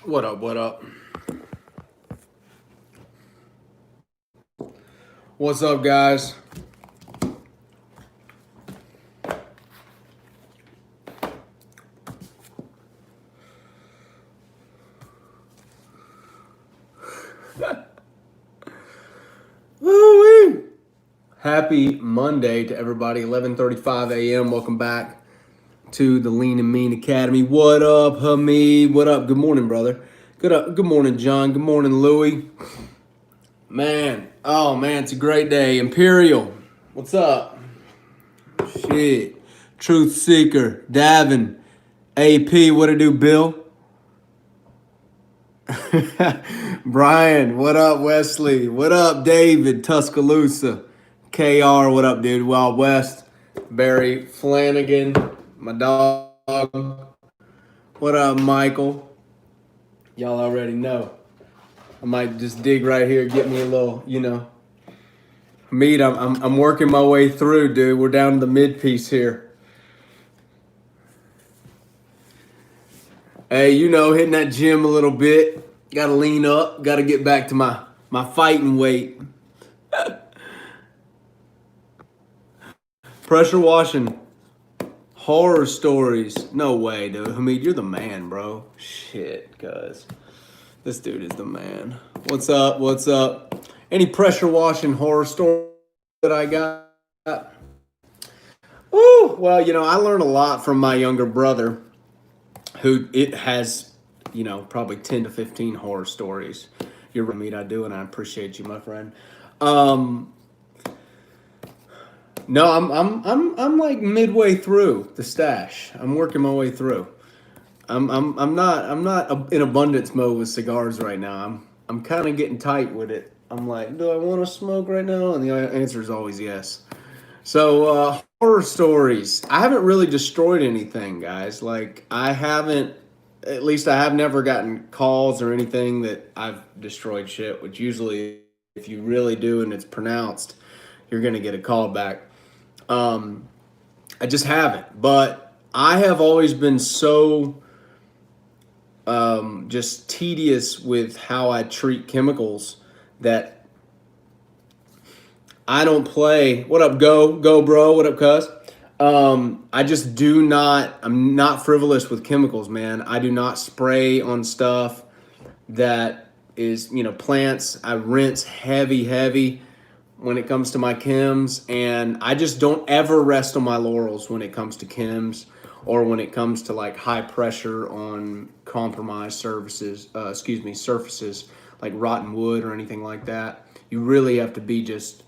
What up? What up? What's up, guys? Woo-wee. Happy Monday to everybody. 11:35 a.m. Welcome back to the Lean and Mean Academy. What up, Hamid? What up? Good morning, brother. Good morning, John. Good morning, Louie. Man, oh man, it's a great day. Imperial, what's up? Shit. Truth Seeker, Davin, AP, what it do, Bill? Brian, what up, Wesley? What up, David, Tuscaloosa? KR, what up, dude? Wild West. Barry Flanagan, my dog. What up, Michael? Y'all already know. I might just dig right here, get me a little, meat. I'm working my way through, dude. We're down to the mid piece here. Hey, hitting that gym a little bit. Got to lean up. Got to get back to my fighting weight. Pressure washing. Horror stories. No way, dude. Hamid, you're the man, bro. Shit, guys. This dude is the man. What's up? What's up? Any pressure washing horror story that I got? Ooh, well, I learned a lot from my younger brother, who it has, probably 10 to 15 horror stories. You're right, Hamid, I do, and I appreciate you, my friend. No, I'm like midway through the stash. I'm working my way through. I'm not in abundance mode with cigars right now. I'm kind of getting tight with it. I'm like, do I want to smoke right now? And the answer is always yes. So horror stories. I haven't really destroyed anything, guys. Like at least I have never gotten calls or anything that I've destroyed shit. Which usually, if you really do and it's pronounced, you're gonna get a call back. I just haven't. But I have always been so just tedious with how I treat chemicals that I don't play. What up, go, bro? What up, cuz? I just do not. I'm not frivolous with chemicals, man. I do not spray on stuff that is, plants. I rinse heavy when it comes to my chems, and I just don't ever rest on my laurels when it comes to chems or when it comes to like high pressure on compromised surfaces like rotten wood or anything like that. You really have to be just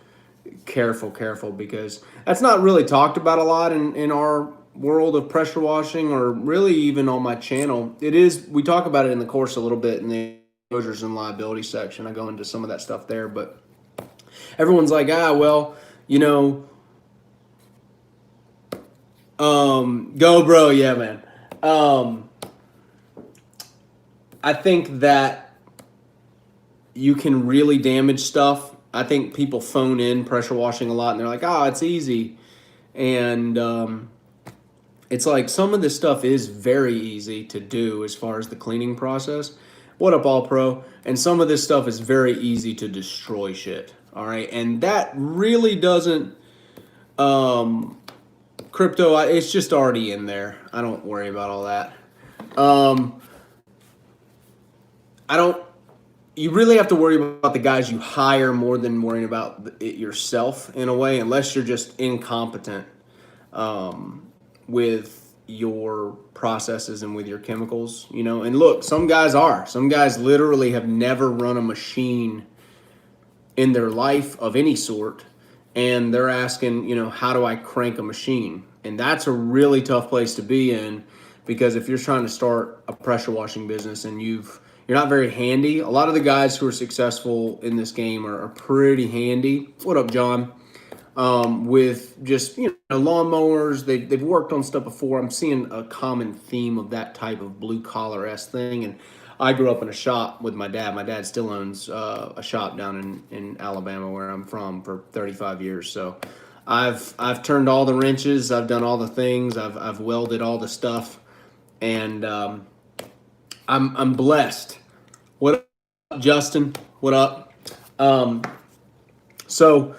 careful because that's not really talked about a lot in our world of pressure washing, or really even on my channel. We talk about it in the course a little bit in the exposures and liability section. I go into some of that stuff there, but everyone's like, go, bro. Yeah, man. I think that you can really damage stuff. I think people phone in pressure washing a lot, and they're like, it's easy. And it's like some of this stuff is very easy to do as far as the cleaning process. What up, All Pro? And some of this stuff is very easy to destroy shit. All right. And that really doesn't, crypto, it's just already in there. I don't worry about all that. You really have to worry about the guys you hire more than worrying about it yourself in a way, unless you're just incompetent with your processes and with your chemicals, And look, some guys literally have never run a machine in their life of any sort, and they're asking, how do I crank a machine? And that's a really tough place to be in, because if you're trying to start a pressure washing business and you're not very handy. A lot of the guys who are successful in this game are pretty handy. What up, John? With just lawnmowers. They've worked on stuff before. I'm seeing a common theme of that type of blue collar-esque thing. And I grew up in a shop with my dad. My dad still owns a shop down in Alabama, where I'm from, for 35 years. So I've turned all the wrenches. I've done all the things. I've welded all the stuff, and I'm blessed. What up, Justin? What up? So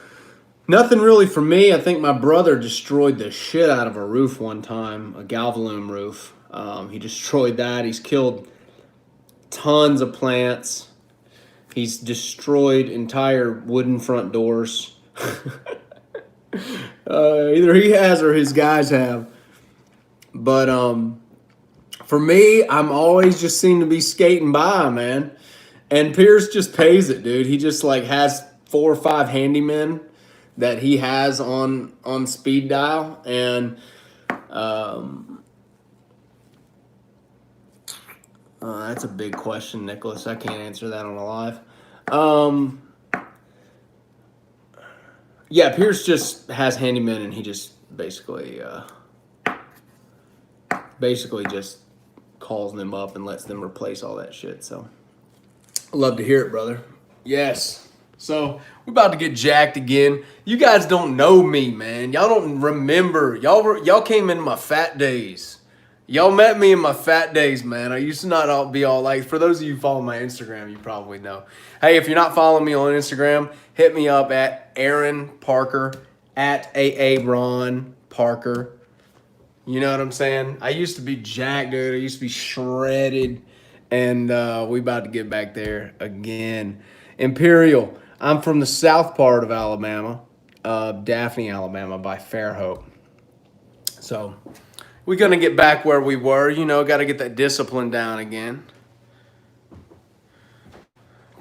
nothing really for me. I think my brother destroyed the shit out of a roof one time, a Galvalume roof. He destroyed that. He's killed tons of plants. He's destroyed entire wooden front doors. Either he has or his guys have. But for me, I'm always just seem to be skating by, man. And Pierce just pays it, dude. He just like has 4 or 5 handymen that he has on speed dial, and that's a big question, Nicholas. I can't answer that on a live. Yeah, Pierce just has handymen, and he just basically just calls them up and lets them replace all that shit. So I love to hear it, brother. Yes. So we're about to get jacked again. You guys don't know me, man. Y'all don't remember. Y'all came in my fat days. Y'all met me in my fat days, man. I used to not be all like, for those of you who follow my Instagram, you probably know. Hey, if you're not following me on Instagram, hit me up at Aaron Parker, at Ron Parker. You know what I'm saying? I used to be jacked, dude. I used to be shredded. And we about to get back there again. Imperial. I'm from the south part of Alabama, Daphne, Alabama, by Fairhope. So we're going to get back where we were. You know, got to get that discipline down again.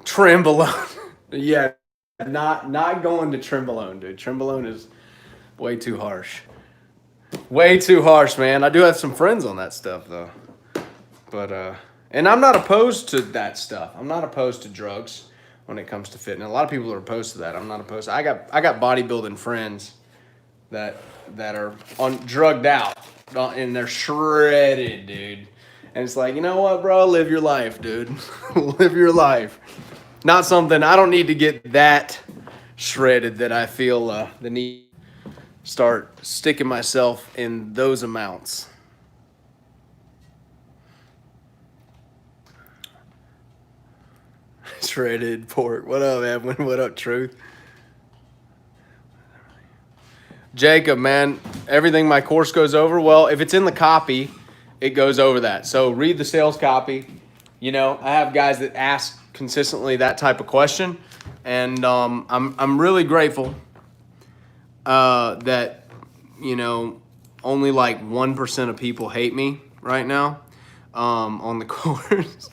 Trembolone. Yeah, not going to Trembolone, dude. Trembolone is way too harsh. Way too harsh, man. I do have some friends on that stuff, though. But, and I'm not opposed to that stuff. I'm not opposed to drugs when it comes to fitness. A lot of people are opposed to that. I'm not opposed. I got bodybuilding friends that are drugged out, and they're shredded, dude. And it's like, you know what, bro? Live your life, dude. Live your life. Not something, I don't need to get that shredded that I feel the need to start sticking myself in those amounts. Shredded pork. What up, Edwin? What up, Truth? Jacob, man, everything my course goes over. Well, if it's in the copy, it goes over that. So read the sales copy. You know, I have guys that ask consistently that type of question, and I'm really grateful that, you know, only like 1% of people hate me right now on the course.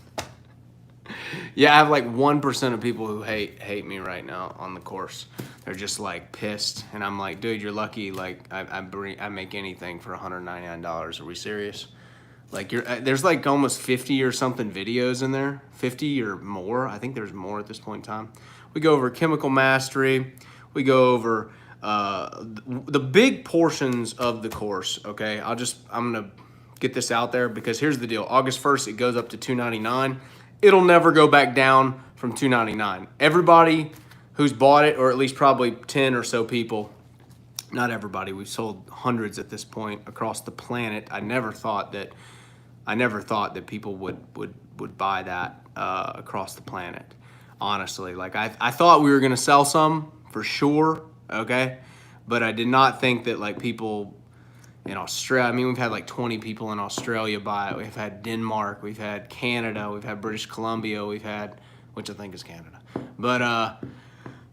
Yeah, I have like 1% of people who hate me right now on the course. They're just like pissed, and I'm like, dude, you're lucky. Like I make anything for $199. Are we serious? Like there's like almost 50 or something videos in there, 50 or more. I think there's more at this point in time. We go over chemical mastery. We go over the big portions of the course. Okay, I'm gonna get this out there because here's the deal. August 1st, it goes up to $299. It'll never go back down from $299. Everybody who's bought it, or at least probably 10 or so people, not everybody, we've sold hundreds at this point across the planet. I never thought that people would buy that across the planet. Honestly, like I thought we were gonna sell some for sure, okay? But I did not think that like people in Australia, I mean, we've had like 20 people in Australia buy it. We've had Denmark, we've had Canada, we've had British Columbia, we've had, which I think is Canada. But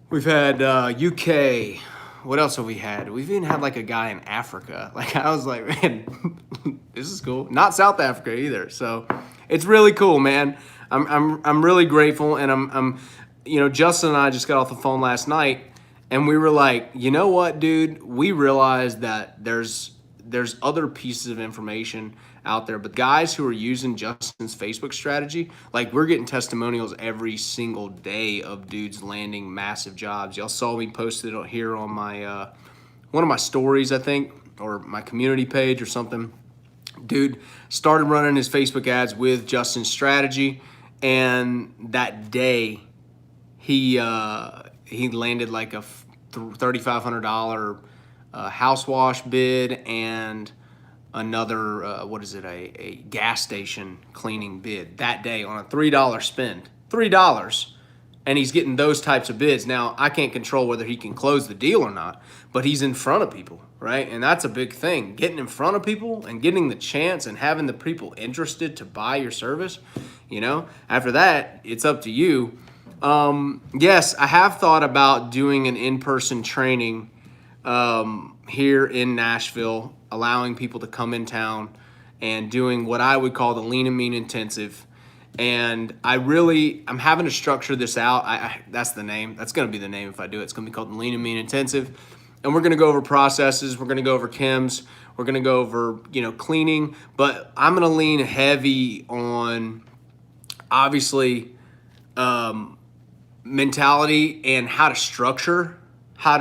we've had UK. What else have we had? We've even had like a guy in Africa. Like I was like, man, this is cool. Not South Africa either. So it's really cool, man. I'm really grateful, and I'm you know, Justin and I just got off the phone last night, and we were like, you know what, dude? We realized that there's other pieces of information out there, but guys who are using Justin's Facebook strategy, like we're getting testimonials every single day of dudes landing massive jobs. Y'all saw me posted it here on my one of my stories, I think, or my community page or something. Dude started running his Facebook ads with Justin's strategy, and that day he landed like a $3,500 house wash bid and another a gas station cleaning bid that day on a $3 spend. $3. And he's getting those types of bids. Now, I can't control whether he can close the deal or not, but he's in front of people, right? And that's a big thing. Getting in front of people and getting the chance and having the people interested to buy your service, after that, it's up to you. Yes, I have thought about doing an in-person training here in Nashville, allowing people to come in town and doing what I would call the Lean and Mean Intensive. And I'm having to structure this out. That's the name. That's going to be the name if I do it. It's going to be called the Lean and Mean Intensive. And we're going to go over processes. We're going to go over chems. We're going to go over, cleaning. But I'm going to lean heavy on, obviously, mentality and how to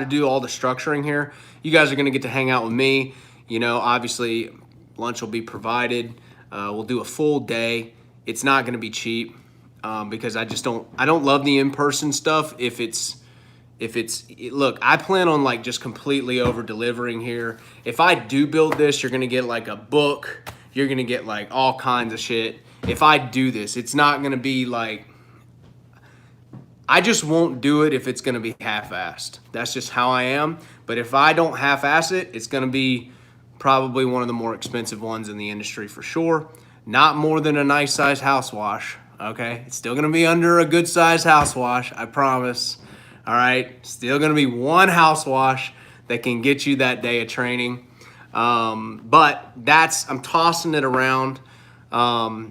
do all the structuring here. You guys are going to get to hang out with me. Obviously, lunch will be provided. We'll do a full day. It's not going to be cheap because I don't love the in-person stuff. Look, I plan on just completely over delivering here. If I do build this, you're going to get a book. You're going to get all kinds of shit. If I do this, it's not going to be I just won't do it if it's going to be half-assed. That's just how I am. But if I don't half-ass it, it's going to be probably one of the more expensive ones in the industry for sure. Not more than a nice size house wash, okay? It's still gonna be under a good size house wash, I promise. All right, still gonna be one house wash that can get you that day of training. But I'm tossing it around. I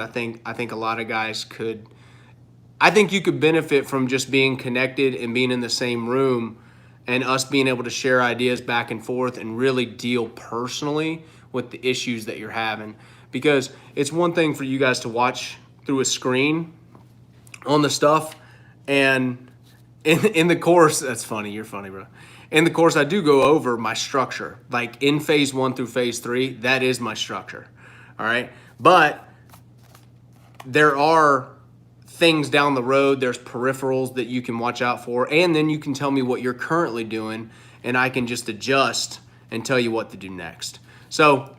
think a lot of guys I think you could benefit from just being connected and being in the same room and us being able to share ideas back and forth and really deal personally with the issues that you're having. Because it's one thing for you guys to watch through a screen on the stuff, and in the course, that's funny, you're funny, bro. In the course, I do go over my structure. In phase 1 through phase 3, that is my structure, all right? But there are things down the road, there's peripherals that you can watch out for, and then you can tell me what you're currently doing, and I can just adjust and tell you what to do next. So,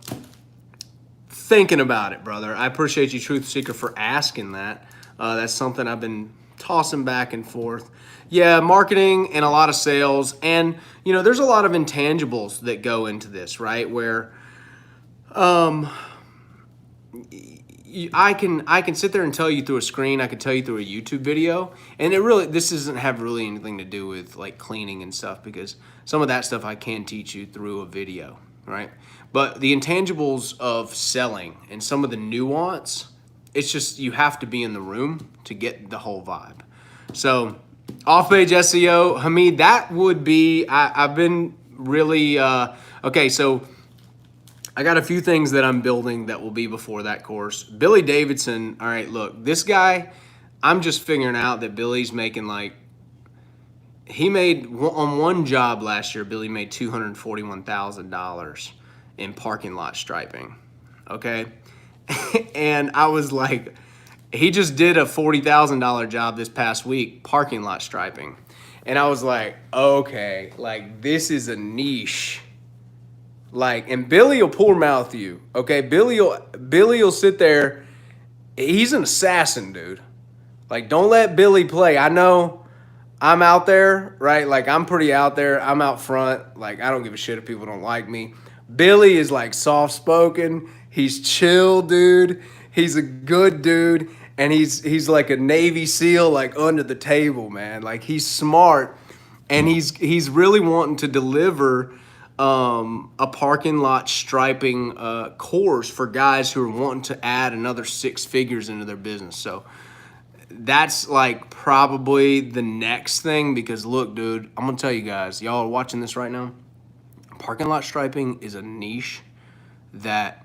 thinking about it, brother. I appreciate you, Truth Seeker, for asking that. That's something I've been tossing back and forth. Yeah, marketing and a lot of sales. And, there's a lot of intangibles that go into this, right? Where I can sit there and tell you through a screen. I can tell you through a YouTube video. And this doesn't have really anything to do with cleaning and stuff, because some of that stuff I can teach you through a video, right? But the intangibles of selling and some of the nuance, it's just you have to be in the room to get the whole vibe. So off-page SEO, Hamid, that would be, I've been really, okay, so I got a few things that I'm building that will be before that course. Billy Davidson, all right, look, this guy, I'm just figuring out that Billy's making he made, on one job last year, Billy made $241,000 in parking lot striping, okay? And I was like, he just did a $40,000 job this past week, parking lot striping. And I was like, okay, this is a niche. And Billy will poor mouth you, okay? Billy will sit there. He's an assassin, dude. Don't let Billy play. I know I'm out there, right? I'm pretty out there. I'm out front. I don't give a shit if people don't like me. Billy is soft-spoken. He's chill, dude. He's a good dude. And he's like a Navy SEAL, under the table, man. He's smart. And he's really wanting to deliver a parking lot striping course for guys who are wanting to add another 6 figures into their business. So that's probably the next thing, because look, dude, I'm gonna tell you guys, y'all are watching this right now. Parking lot striping is a niche that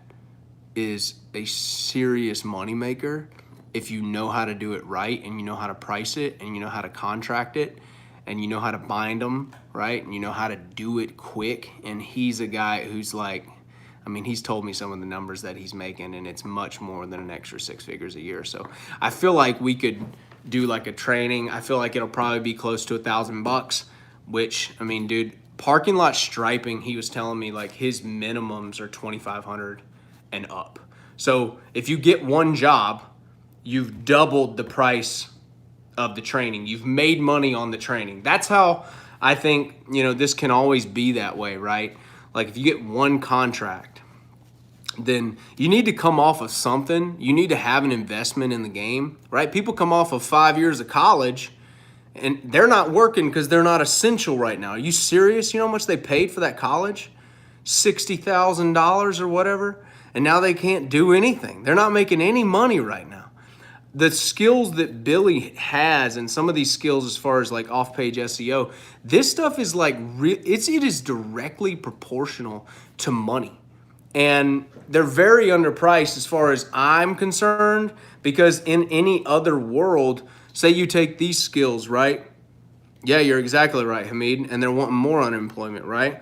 is a serious moneymaker if you know how to do it right, and you know how to price it, and you know how to contract it, and you know how to bind them, right? And you know how to do it quick. And he's a guy who's he's told me some of the numbers that he's making, and it's much more than an extra 6 figures a year. So I feel like we could do a training. I feel like it'll probably be close to $1,000, which, dude, parking lot striping, he was telling me like his minimums are 2,500 and up. So if you get one job, you've doubled the price of the training. You've made money on the training. That's how I think, this can always be that way, right? Like if you get one contract, then you need to come off of something. You need to have an investment in the game, right? People come off of 5 years of college and they're not working because they're not essential right now. Are you serious? You know how much they paid for that college? $60,000 or whatever. And now they can't do anything. They're not making any money right now. The skills that Billy has, and some of these skills as far as like off-page SEO, this stuff is like, it is directly proportional to money. And they're very underpriced as far as I'm concerned, because in any other world, say you take these skills, right? Yeah, you're exactly right, Hamid. And they're wanting more unemployment, right?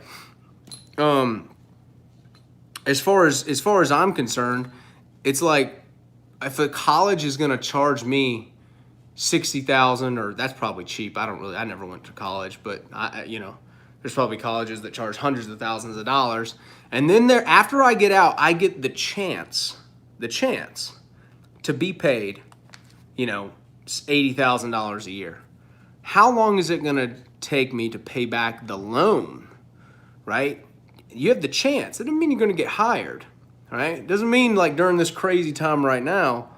As far as I'm concerned, it's like if a college is gonna charge me 60,000, or that's probably cheap. I never went to college, but there's probably colleges that charge hundreds of thousands of dollars. And then after I get out, I get the chance to be paid, $80,000 a year. How long is it gonna take me to pay back the loan, right? You have the chance. It doesn't mean you're gonna get hired, right? It doesn't mean like during this crazy time right now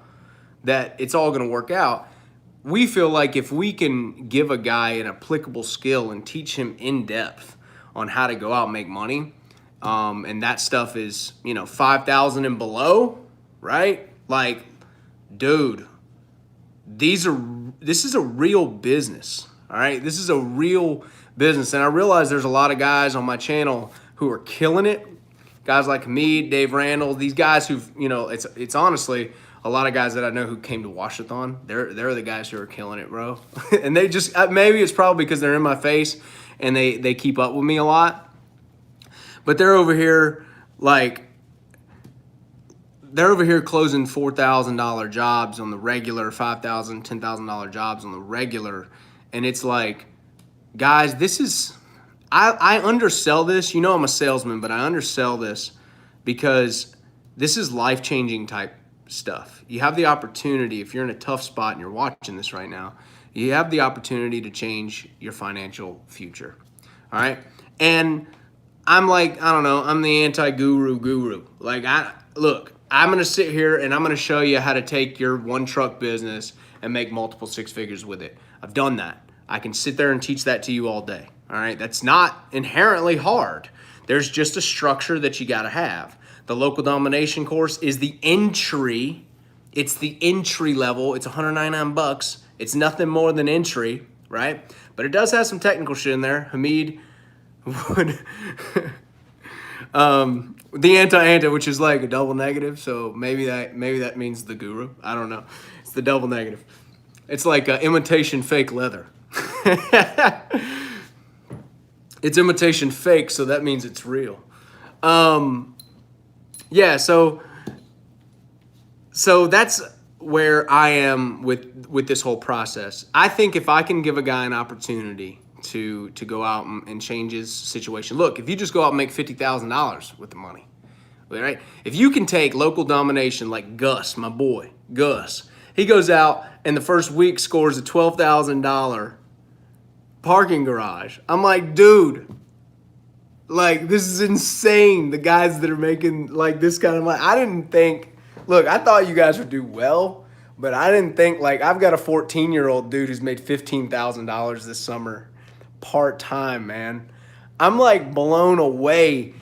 that it's all gonna work out. We feel like if we can give a guy an applicable skill and teach him in depth on how to go out and make money, and that stuff is, 5,000 and below, right? Like, dude, this is a real business, all right? This is a real business. And I realize there's a lot of guys on my channel who are killing it. Guys like me, Dave Randall, these guys who've, it's honestly a lot of guys that I know who came to Washathon. They're the guys who are killing it, bro. And they just, maybe it's probably because they're in my face and they keep up with me a lot. But they're over here closing $4,000 jobs on the regular, $5,000, $10,000 jobs on the regular. And it's like, guys, this is, I undersell this. I'm a salesman, but I undersell this because this is life-changing type stuff. You have the opportunity, if you're in a tough spot and you're watching this right now, you have the opportunity to change your financial future. All right. And I'm like, I don't know, I'm the anti-guru. Like, I'm going to sit here and I'm going to show you how to take your one truck business and make multiple six figures with it. I've done that. I can sit there and teach that to you all day. All right. That's not inherently hard. There's just a structure that you got to have. The local domination course is the entry. It's the entry level. It's $199. It's nothing more than entry, right? But it does have some technical shit in there. Hamid would the anti, which is like a double negative. So maybe that means the guru. I don't know. It's the double negative. It's like imitation fake leather. It's imitation fake, so that means it's real. Yeah, so that's where I am with this whole process. I think if I can give a guy an opportunity to go out and change his situation. Look, if you just go out and make $50,000 with the money, right? If you can take local domination like Gus, my boy, Gus, he goes out and the first week scores a $12,000 parking garage. I'm like, dude, like, this is insane. The guys that are making like this kind of money. I thought you guys would do well, but I didn't think, like, I've got a 14-year-old dude who's made $15,000 this summer part-time, man. I'm like blown away.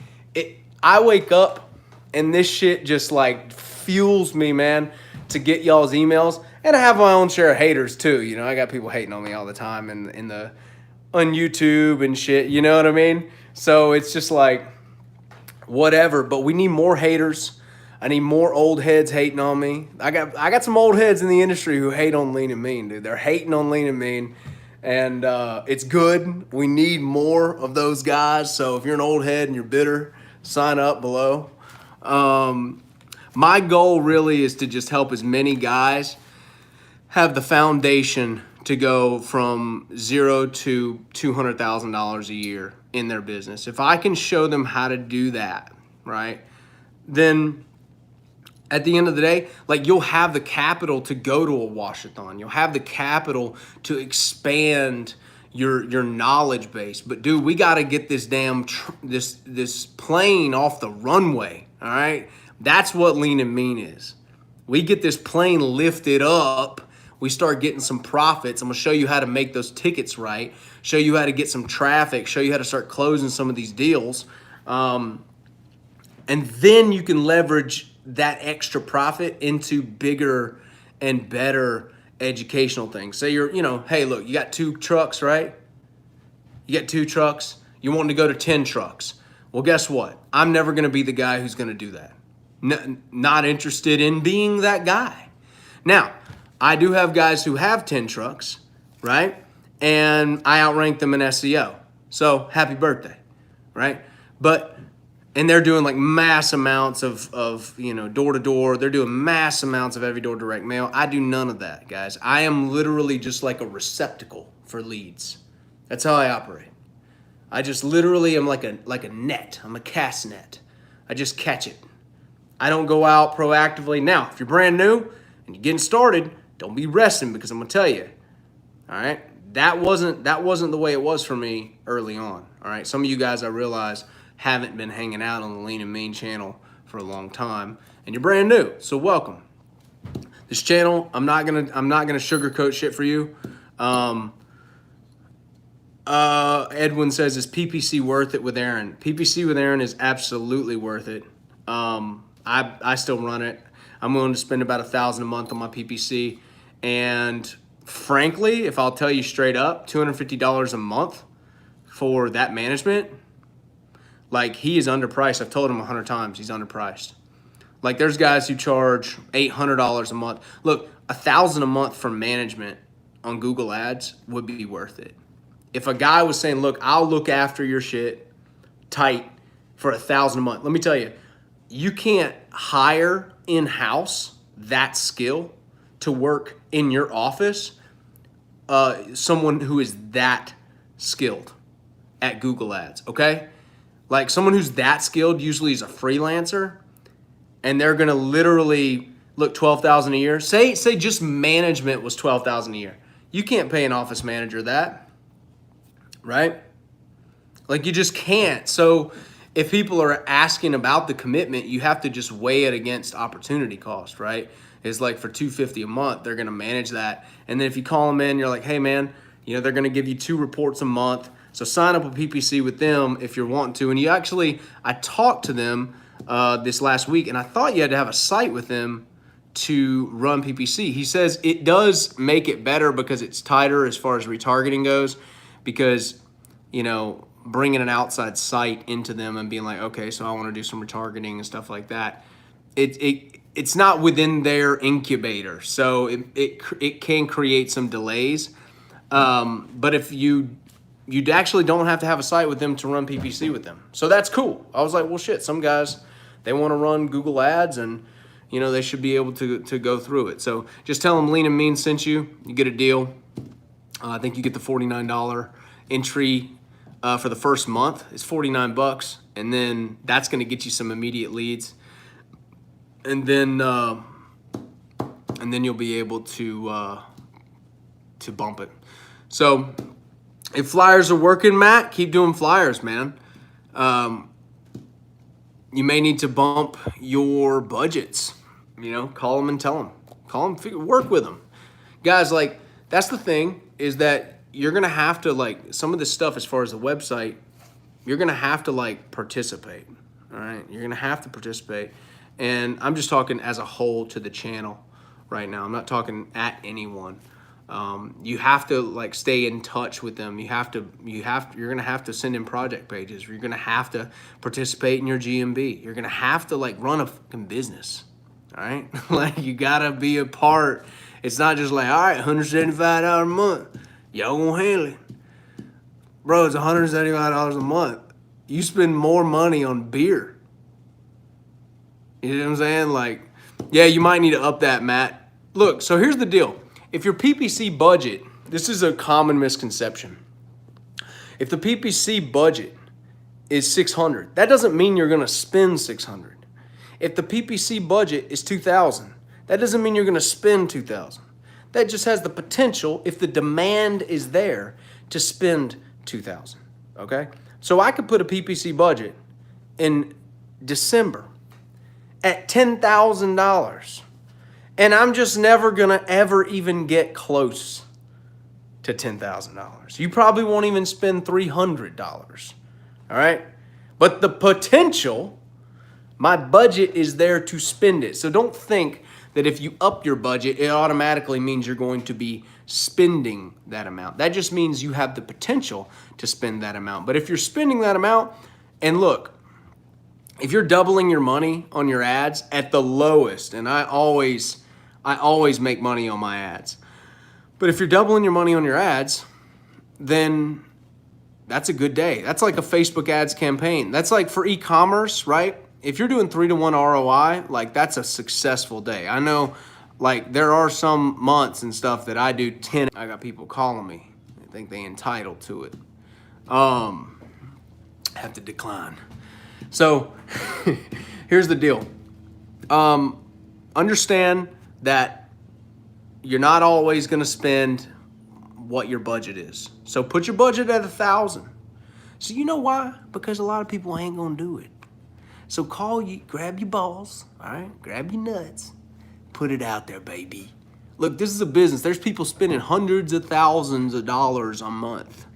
I wake up and this shit just like fuels me, man, to get y'all's emails. And I have my own share of haters too. I got people hating on me all the time on YouTube and shit. You know what I mean? So it's just like, whatever. But we need more haters. I need more old heads hating on me. I got some old heads in the industry who hate on Lean and Mean, dude. They're hating on Lean and Mean. And it's good. We need more of those guys. So if you're an old head and you're bitter, sign up below. My goal really is to just help as many guys have the foundation to go from $0 to $200,000 a year in their business, if I can show them how to do that, right, then at the end of the day, like, you'll have the capital to go to a washathon. You'll have the capital to expand your knowledge base. But dude, we got to get this damn this plane off the runway. All right, that's what Lean and Mean is. We get this plane lifted up. We start getting some profits. I'm gonna show you how to make those tickets right. Show you how to get some traffic. Show you how to start closing some of these deals, and then you can leverage that extra profit into bigger and better educational things. Say you're, hey, look, you got 2 trucks, right? You got 2 trucks. You want to go to 10 trucks. Well, guess what? I'm never going to be the guy who's going to do that. Not interested in being that guy. Now, I do have guys who have 10 trucks, right? And I outrank them in SEO. So happy birthday, right? And they're doing like mass amounts of door to door. They're doing mass amounts of every door direct mail. I do none of that, guys. I am literally just like a receptacle for leads. That's how I operate. I just literally am like a net. I'm a cast net. I just catch it. I don't go out proactively. Now, if you're brand new and you're getting started, don't be resting, because I'm gonna tell you, all right, that wasn't the way it was for me early on. All right, some of you guys, I realize, haven't been hanging out on the Lean and Mean channel for a long time, and you're brand new, so welcome. This channel, I'm not gonna sugarcoat shit for you. Edwin says, is PPC worth it with Aaron? PPC with Aaron is absolutely worth it. I still run it. I'm willing to spend about $1,000 a month on my PPC, and frankly, if I'll tell you straight up, $250 a month for that management, like, he is underpriced. I've told him 100 times he's underpriced. Like, there's guys who charge $800 a month. Look, $1,000 a month for management on Google Ads would be worth it. If a guy was saying, look, I'll look after your shit tight for $1,000 a month, let me tell you, you can't hire in-house that skill to work in your office, someone who is that skilled at Google Ads, okay? Like, someone who's that skilled usually is a freelancer, and they're gonna literally, look, $12,000 a year. Say just management was $12,000 a year. You can't pay an office manager that, right? Like, you just can't. So if people are asking about the commitment, you have to just weigh it against opportunity cost, right? It's like, for $250 a month, they're gonna manage that. And then if you call them in, you're like, hey man, they're gonna give you 2 reports a month. So sign up a PPC with them if you're wanting to. And I talked to them this last week, and I thought you had to have a site with them to run PPC. He says it does make it better because it's tighter as far as retargeting goes, because, bringing an outside site into them and being like, okay, so I want to do some retargeting and stuff like that, it's not within their incubator, so it can create some delays. But if you actually don't have to have a site with them to run PPC with them, so that's cool. I was like, well, shit, some guys, they want to run Google Ads, and they should be able to go through it. So just tell them Lean and Mean sent you. You get a deal. I think you get the $49 entry for the first month. It's $49, and then that's going to get you some immediate leads, and then you'll be able to bump it. So if flyers are working, Matt, keep doing flyers, man. You may need to bump your budgets. Call them and tell them. Call them, work with them. Guys, like, that's the thing, is that you're going to have to, like, some of this stuff as far as the website, you're going to have to, like, participate, all right? You're going to have to participate. And I'm just talking as a whole to the channel right now. I'm not talking at anyone. You have to, like, stay in touch with them. You're going to have to send in project pages. You're going to have to participate in your GMB. You're going to have to, like, run a fucking business, all right? Like, you got to be a part. It's not just like, all right, $175 a month. Y'all gonna handle it. Bro, it's $175 a month. You spend more money on beer. You know what I'm saying? Like, yeah, you might need to up that, Matt. Look, so here's the deal. If your PPC budget, this is a common misconception. If the PPC budget is 600. That doesn't mean you're going to spend 600. If the PPC budget is 2,000, that doesn't mean you're going to spend 2,000. That just has the potential, if the demand is there, to spend 2,000. Okay? So I could put a PPC budget in December at $10,000, and I'm just never going to ever even get close to $10,000. You probably won't even spend $300. All right? But the potential, my budget is there to spend it. So don't think that if you up your budget, it automatically means you're going to be spending that amount. That just means you have the potential to spend that amount. But if you're spending that amount, and look, if you're doubling your money on your ads at the lowest, and I always make money on my ads, but if you're doubling your money on your ads, then that's a good day. That's like a Facebook ads campaign. That's like for e-commerce, right? If you're doing 3-to-1 ROI, like that's a successful day. I know like there are some months and stuff that I do 10. I got people calling me. They think they entitled to it. Have to decline. So here's the deal. Understand that you're not always going to spend what your budget is. So put your budget at 1,000. So you know why? Because a lot of people ain't going to do it. So grab your balls, all right? Grab your nuts, put it out there, baby. Look, this is a business. There's people spending hundreds of thousands of dollars a month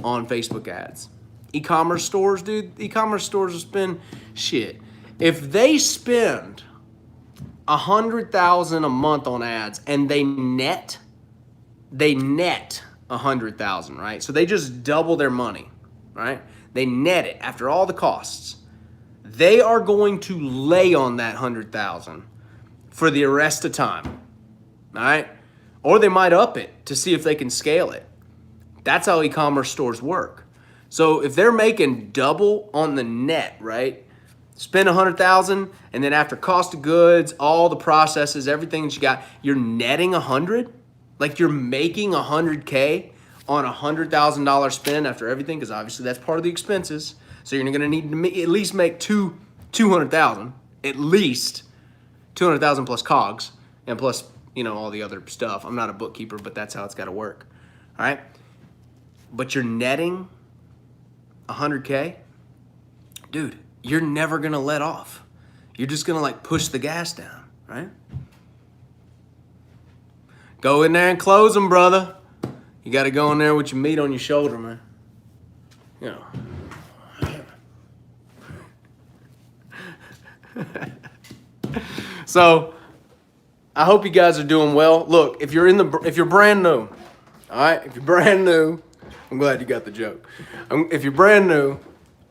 on Facebook ads. E-commerce stores, dude, e-commerce stores will spend shit. If they spend $100,000 a month on ads and they net $100,000, right? So they just double their money, right? They net it after all the costs. They are going to lay on that $100,000 for the rest of time, all right? Or they might up it to see if they can scale it. That's how e-commerce stores work. So if they're making double on the net, right? Spend $100,000, and then after cost of goods, all the processes, everything that you got, you're netting 100. Like you're making 100K on $100,000 spend after everything, because obviously that's part of the expenses. So you're gonna need to at least make 200,000, at least 200,000 plus COGS and plus all the other stuff. I'm not a bookkeeper, but that's how it's got to work. All right, but you're netting 100K, dude. You're never gonna let off. You're just gonna like push the gas down, right? Go in there and close them, brother. You got to go in there with your meat on your shoulder, man. So, I hope you guys are doing well. Look, if you're brand new, all right. If you're brand new, I'm glad you got the joke. If you're brand new,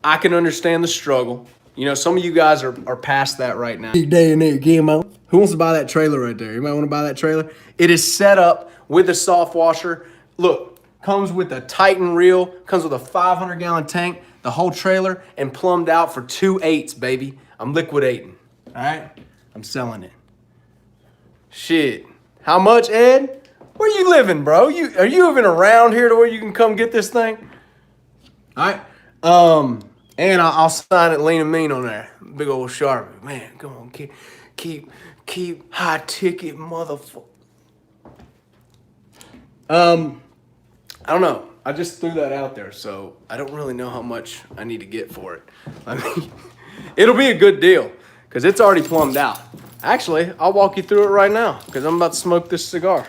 I can understand the struggle. Some of you guys are past that right now. Day and age, who wants to buy that trailer right there? You might want to buy that trailer. It is set up with a soft washer. Look, comes with a Titan reel, comes with a 500-gallon tank, the whole trailer, and plumbed out for 2.8s, baby. I'm liquidating, all right? I'm selling it. Shit. How much, Ed? Where you living, bro? Are you even around here to where you can come get this thing? All right. And I'll sign it lean and mean on there. Big old Sharpie. Man, come on, keep high ticket, motherfucker. I don't know. I just threw that out there, so I don't really know how much I need to get for it. I mean, it'll be a good deal because it's already plumbed out. Actually, I'll walk you through it right now because I'm about to smoke this cigar.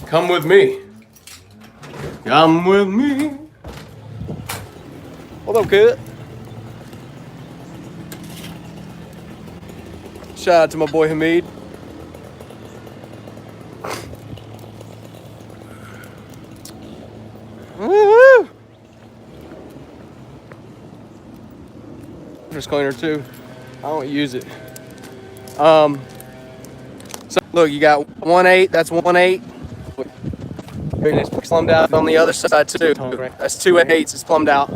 Come with me. Come with me. What up, kid? Shout out to my boy Hamid. Woo-hoo! Surface cleaner too. I don't use it. So look, you got 1.8. That's 1.8. It's plumbed out on the other side too. That's 2.8s. It's plumbed out.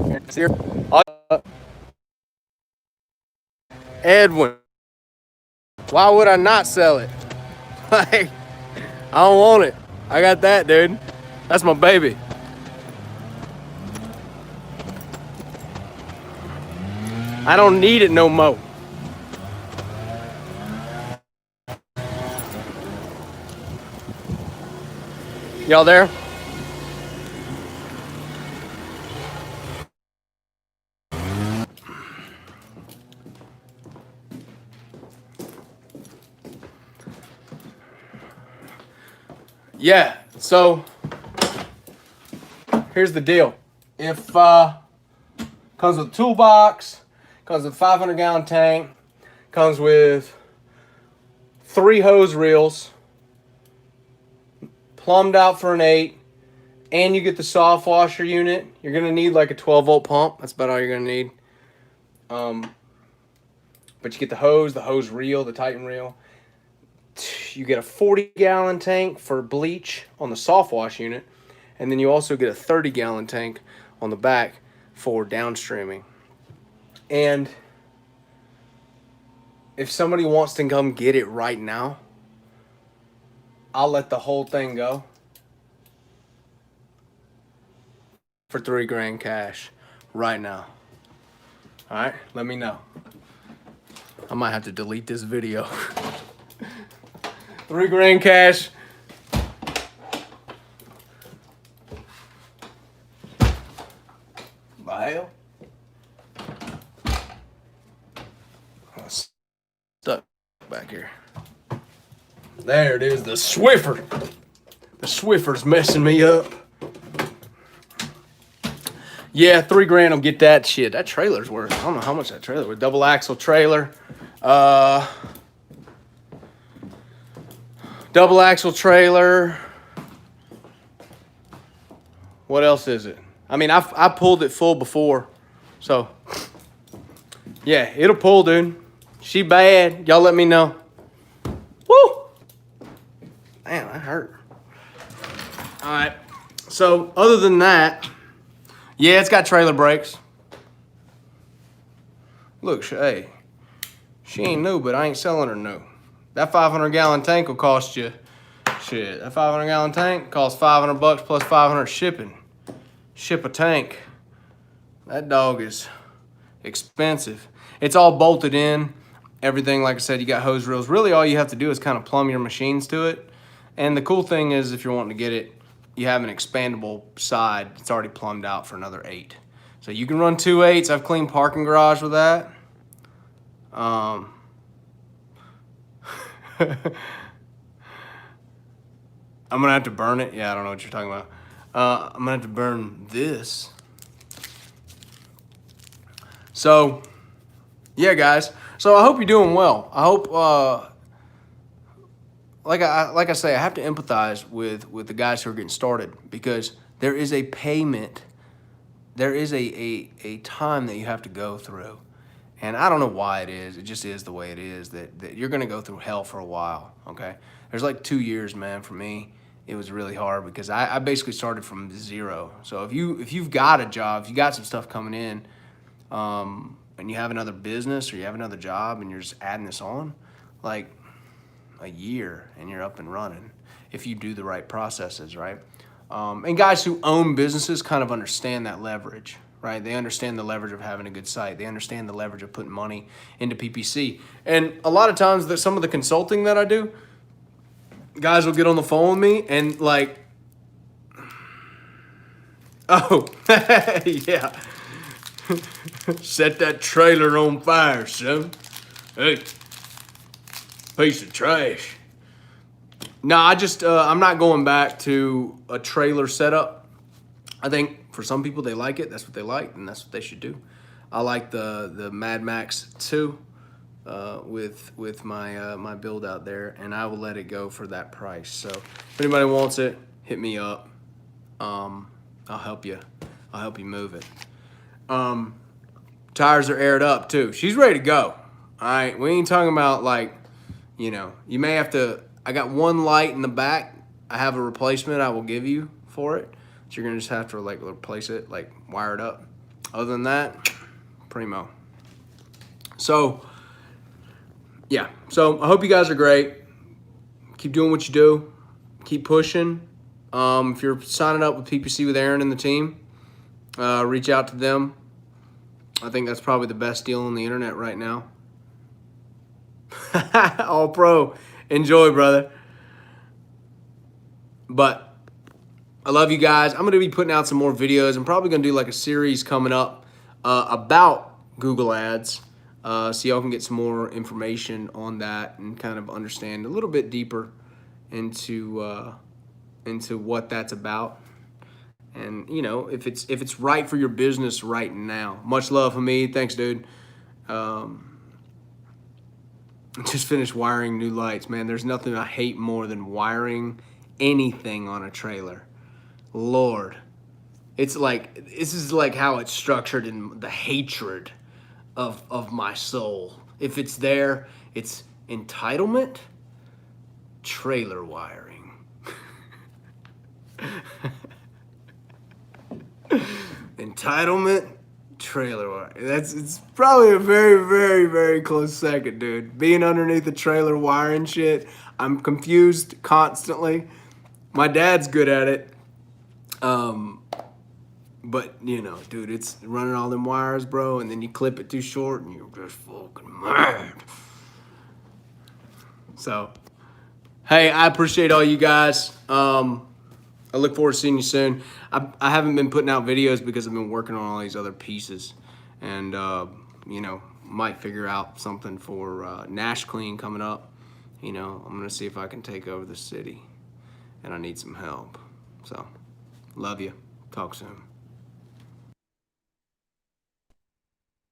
Edwin, why would I not sell it? Like, I don't want it. I got that, dude. That's my baby. I don't need it no more. Y'all there? Yeah, so here's the deal. If comes with a toolbox, comes with a 500-gallon tank, comes with 3 hose reels, plumbed out for an 8, and you get the soft washer unit. You're gonna need like a 12-volt pump. That's about all you're gonna need. But you get the hose reel, the Titan reel. You get a 40-gallon tank for bleach on the soft wash unit, and then you also get a 30-gallon tank on the back for downstreaming. And if somebody wants to come get it right now, I'll let the whole thing go for $3,000 cash right now. All right, let me know. I might have to delete this video. $3,000 cash. By hell. I'm stuck back here. There it is, the Swiffer. The Swiffer's messing me up. Yeah, $3,000 will get that shit. That trailer's worth, I don't know how much that trailer was. Double axle trailer. Double axle trailer. What else is it? I mean, I pulled it full before. So, yeah, it'll pull, dude. She bad. Y'all let me know. Woo! Damn, that hurt. All right. So, other than that, yeah, it's got trailer brakes. Look, hey, she ain't new, but I ain't selling her new. That 500-gallon tank will cost you, shit, that 500-gallon tank costs $500 plus 500 shipping. Ship a tank. That dog is expensive. It's all bolted in. Everything, like I said, you got hose reels. Really, all you have to do is kind of plumb your machines to it. And the cool thing is, if you're wanting to get it, you have an expandable side. It's already plumbed out for another 8. So you can run 2 8s. I've cleaned parking garage with that. I'm gonna have to burn it. Yeah, I don't know what you're talking about. I'm gonna have to burn this. So, yeah, guys. So I hope you're doing well. I hope, like I say, I have to empathize with the guys who are getting started, because there is a payment. There is a time that you have to go through. And I don't know why it is. It just is the way it is, that you're going to go through hell for a while, okay? There's like 2 years, man, for me. It was really hard because I basically started from 0. So if you've got a job, if you got some stuff coming in, and you have another business or you have another job and you're just adding this on, like a year and you're up and running if you do the right processes, right? And guys who own businesses kind of understand that leverage, right? They understand the leverage of having a good site. They understand the leverage of putting money into PPC. And a lot of times that some of the consulting that I do, guys will get on the phone with me and like, oh, yeah. Set that trailer on fire, son. Hey, piece of trash. No, I'm not going back to a trailer setup. I think for some people, they like it. That's what they like, and that's what they should do. I like the Mad Max 2 with my my build out there, and I will let it go for that price. So if anybody wants it, hit me up. I'll help you. I'll help you move it. Tires are aired up too. She's ready to go. All right, we ain't talking about like, you know, you may have to. I got one light in the back. I have a replacement I will give you for it. So you're gonna just have to like replace it, like wire it up. Other than that, primo. So, yeah. So I hope you guys are great. Keep doing what you do. Keep pushing. If you're signing up with PPC with Aaron and the team, reach out to them. I think that's probably the best deal on the internet right now. All pro. Enjoy, brother. But I love you guys. I'm going to be putting out some more videos. I'm probably going to do like a series coming up about Google Ads, so y'all can get some more information on that and kind of understand a little bit deeper into what that's about. And you know, if it's right for your business right now. Much love, Hamid. Thanks, dude. Just finished wiring new lights, man. There's nothing I hate more than wiring anything on a trailer. Lord, it's like, this is like how it's structured in the hatred of my soul. If it's there, it's entitlement, trailer wiring. Entitlement, trailer wiring. It's probably a very, very, very close second, dude. Being underneath the trailer wiring shit, I'm confused constantly. My dad's good at it. But you know, dude, it's running all them wires, bro, and then you clip it too short and you're just fucking mad. So, hey, I appreciate all you guys. I look forward to seeing you soon. I haven't been putting out videos because I've been working on all these other pieces, and you know, might figure out something for Nash Clean coming up. You know, I'm gonna see if I can take over the city, and I need some help. So, love you. Talk soon.